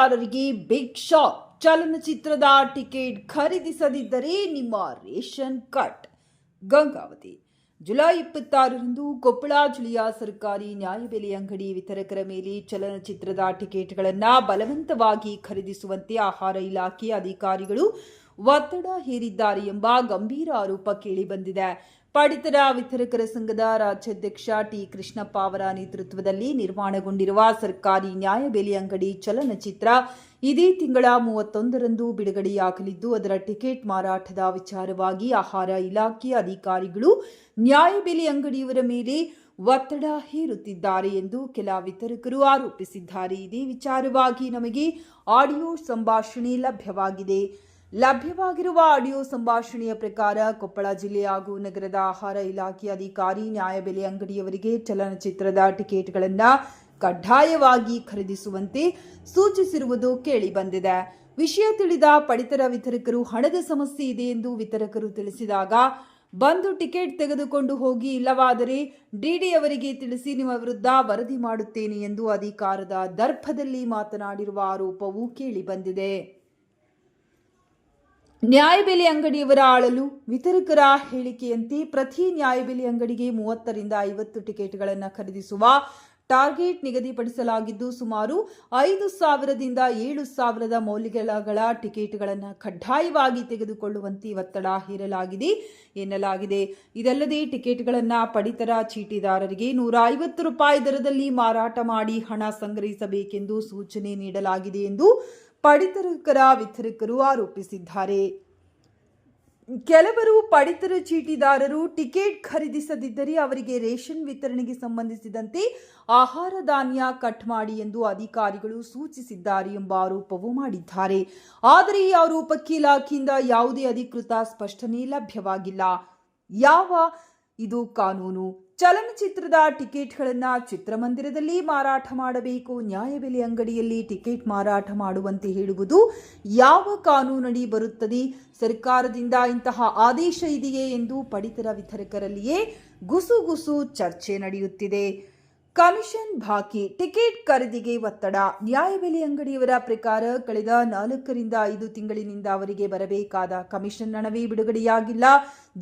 ಚೀಟಿದಾರರಿಗೆ big shock. ಚಲನಚಿತ್ರದ ticket ಖರೀದಿಸದಿದ್ದರೆ ನಿಮ್ಮ ರೇಷನ್ ಕಟ್. ಗಂಗಾವತಿ. ಜುಲೈ 26ರಂದು ಕೊಪ್ಪಳ ಜಿಲ್ಲೆಯ ಸರ್ಕಾರಿ ನ್ಯಾಯಬೆಲೆ ಅಂಗಡಿ ವಿತರಕರ ಮೇಲೆ ಚಲನಚಿತ್ರದ ಟಿಕೆಟ್ಗಳನ್ನು ಬಲವಂತವಾಗಿ ಖರೀದಿಸುವಂತೆ ಆಹಾರ ಇಲಾಖೆ ಅಧಿಕಾರಿಗಳು ಒತ್ತಡ ಹೇರಿದ್ದಾರೆ ಎಂಬ ಗಂಭೀರ ಆರೋಪ ಕೇಳಿಬಂದಿದೆ. ಪಡಿತರ ವಿತರಕರ ಸಂಘದ ರಾಜ್ಯಾಧ್ಯಕ್ಷ ಟಿ ಕೃಷ್ಣಪ್ಪ ಅವರ ನೇತೃತ್ವದಲ್ಲಿ ನಿರ್ಮಾಣಗೊಂಡಿರುವ ಸರ್ಕಾರಿ ನ್ಯಾಯಬೆಲೆ ಅಂಗಡಿ ಚಲನಚಿತ್ರ ಇದೇ ತಿಂಗಳ 31ರಂದು ಬಿಡುಗಡೆಯಾಗಲಿದ್ದು, ಅದರ ಟಿಕೆಟ್ ಮಾರಾಟದ ವಿಚಾರವಾಗಿ ಆಹಾರ ಇಲಾಖೆ ಅಧಿಕಾರಿಗಳು ನ್ಯಾಯಬೆಲೆ ಅಂಗಡಿಯವರ ಮೇಲೆ ಒತ್ತಡ ಹೇರುತ್ತಿದ್ದಾರೆ ಎಂದು ಕೆಲ ವಿತರಕರು ಆರೋಪಿಸಿದ್ದಾರೆ. ಇದೇ ವಿಚಾರವಾಗಿ ನಮಗೆ ಆಡಿಯೋ ಸಂಭಾಷಣೆ ಲಭ್ಯವಾಗಿರುವ ಆಡಿಯೋ ಸಂಭಾಷಣೆಯ ಪ್ರಕಾರ ಕೊಪ್ಪಳ ಜಿಲ್ಲೆ ಹಾಗೂ ನಗರದ ಆಹಾರ ಇಲಾಖೆ ಅಧಿಕಾರಿ ನ್ಯಾಯಬೆಲೆ ಅಂಗಡಿಯವರಿಗೆ ಚಲನಚಿತ್ರದ ಟಿಕೆಟ್ಗಳನ್ನು ಕಡ್ಡಾಯವಾಗಿ ಖರೀದಿಸುವಂತೆ ಸೂಚಿಸಿರುವುದು ಕೇಳಿಬಂದಿದೆ. ವಿಷಯ ತಿಳಿದ ಪಡಿತರ ವಿತರಕರು ಹಣದ ಸಮಸ್ಯೆ ಇದೆ ಎಂದು ವಿತರಕರು ತಿಳಿಸಿದಾಗ, ಬಂದು ಟಿಕೆಟ್ ತೆಗೆದುಕೊಂಡು ಹೋಗಿ, ಇಲ್ಲವಾದರೆ ಡಿಡಿ ಅವರಿಗೆ ತಿಳಿಸಿ ನಿಮ್ಮ ವಿರುದ್ಧ ವರದಿ ಮಾಡುತ್ತೇನೆ ಎಂದು ಅಧಿಕಾರದ ದರ್ಪದಲ್ಲಿ ಮಾತನಾಡಿರುವ ಆರೋಪವು ಕೇಳಿಬಂದಿದೆ. ನ್ಯಾಯಬೆಲೆ ಅಂಗಡಿಯವರ ಆಳಲು ವಿತರಕರ ಹೇಳಿಕೆಯಂತೆ ಪ್ರತಿ ನ್ಯಾಯಬೆಲೆ ಅಂಗಡಿಗೆ 30ರಿಂದ 50 ಟಿಕೆಟ್ಗಳನ್ನು ಖರೀದಿಸುವ ಟಾರ್ಗೆಟ್ ನಿಗದಿಪಡಿಸಲಾಗಿದ್ದು, ಸುಮಾರು 5,000ದಿಂದ 7,000 ಮೌಲ್ಯಗಳ ಟಿಕೆಟ್ಗಳನ್ನು ಕಡ್ಡಾಯವಾಗಿ ತೆಗೆದುಕೊಳ್ಳುವಂತೆ ಒತ್ತಡ ಹೇರಲಾಗಿದೆ ಎನ್ನಲಾಗಿದೆ. ಇದಲ್ಲದೆ ಟಿಕೆಟ್ಗಳನ್ನು ಪಡಿತರ ಚೀಟಿದಾರರಿಗೆ ₹150 ದರದಲ್ಲಿ ಮಾರಾಟ ಮಾಡಿ ಹಣ ಸಂಗ್ರಹಿಸಬೇಕೆಂದು ಸೂಚನೆ ನೀಡಲಾಗಿದೆ ಎಂದು ಪಡಿತರ ವಿತರಕರು ಆರೋಪಿಸಿದ್ದಾರೆ. ಕೆಲವರು ಪಡಿತರ ಚೀಟಿದಾರರು ಟಿಕೆಟ್ ಖರೀದಿಸದಿದ್ದರೆ ಅವರಿಗೆ ರೇಷನ್ ವಿತರಣೆಗೆ ಸಂಬಂಧಿಸಿದಂತೆ ಆಹಾರ ಧಾನ್ಯ ಕಟ್ ಮಾಡಿ ಎಂದು ಅಧಿಕಾರಿಗಳು ಸೂಚಿಸಿದ್ದಾರೆ ಎಂಬ ಆರೋಪವೂ ಮಾಡಿದ್ದಾರೆ. ಆದರೆ ಈ ಆರೋಪಕ್ಕೆ ಇಲಾಖೆಯಿಂದ ಯಾವುದೇ ಅಧಿಕೃತ ಸ್ಪಷ್ಟನೆ ಲಭ್ಯವಾಗಿಲ್ಲ. ಇದು ಕಾನೂನು? ಚಲನಚಿತ್ರದ ಟಿಕೆಟ್ಗಳನ್ನು ಚಿತ್ರಮಂದಿರದಲ್ಲಿ ಮಾರಾಟ ಮಾಡಬೇಕು, ನ್ಯಾಯಬೆಲೆ ಅಂಗಡಿಯಲ್ಲಿ ಟಿಕೆಟ್ ಮಾರಾಟ ಮಾಡುವಂತೆ ಹೇಳುವುದು ಯಾವ ಕಾನೂನಡಿ ಬರುತ್ತದೆ? ಸರ್ಕಾರದಿಂದ ಇಂತಹ ಆದೇಶ ಇದೆಯೇ ಎಂದು ಪಡಿತರ ವಿತರಕರಲ್ಲಿಯೇ ಗುಸುಗುಸು ಚರ್ಚೆ ನಡೆಯುತ್ತಿದೆ. ಕಮಿಷನ್ ಬಾಕಿ, ಟಿಕೆಟ್ ಖರೀದಿಗೆ ಒತ್ತಡ. ನ್ಯಾಯಬೆಲೆ ಅಂಗಡಿಯವರ ಪ್ರಕಾರ ಕಳೆದ 4ರಿಂದ 5 ತಿಂಗಳಿನಿಂದ ಅವರಿಗೆ ಬರಬೇಕಾದ ಕಮಿಷನ್ ಹಣವೇ ಬಿಡುಗಡೆಯಾಗಿಲ್ಲ.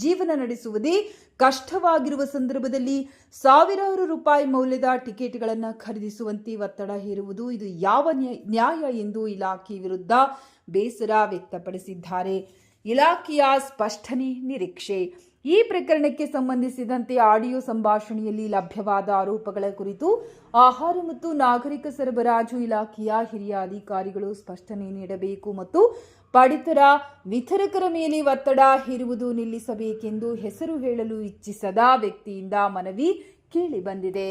ಜೀವನ ನಡೆಸುವುದೇ ಕಷ್ಟವಾಗಿರುವ ಸಂದರ್ಭದಲ್ಲಿ ಸಾವಿರಾರು ರೂಪಾಯಿ ಮೌಲ್ಯದ ಟಿಕೆಟ್ಗಳನ್ನು ಖರೀದಿಸುವಂತೆ ಒತ್ತಡ ಹೇರುವುದು ಇದು ಯಾವ ನ್ಯಾಯ ಎಂದು ಇಲಾಖೆ ವಿರುದ್ಧ ಬೇಸರ ವ್ಯಕ್ತಪಡಿಸಿದ್ದಾರೆ. ಇಲಾಖೆಯ ಸ್ಪಷ್ಟನೆ ನಿರೀಕ್ಷೆ. ಈ ಪ್ರಕರಣಕ್ಕೆ ಸಂಬಂಧಿಸಿದಂತೆ ಆಡಿಯೋ ಸಂಭಾಷಣೆಯಲ್ಲಿ ಲಭ್ಯವಾದ ಆರೋಪಗಳ ಕುರಿತು ಆಹಾರ ಮತ್ತು ನಾಗರಿಕ ಸರಬರಾಜು ಇಲಾಖೆಯ ಹಿರಿಯ ಅಧಿಕಾರಿಗಳು ಸ್ಪಷ್ಟನೆ ನೀಡಬೇಕು ಮತ್ತು ಪಡಿತರ ವಿತರಕರ ಮೇಲೆ ಒತ್ತಡ ಹೇರುವುದು ನಿಲ್ಲಿಸಬೇಕೆಂದು ಹೆಸರು ಹೇಳಲು ಇಚ್ಛಿಸದ ವ್ಯಕ್ತಿಯಿಂದ ಮನವಿ ಕೇಳಿಬಂದಿದೆ.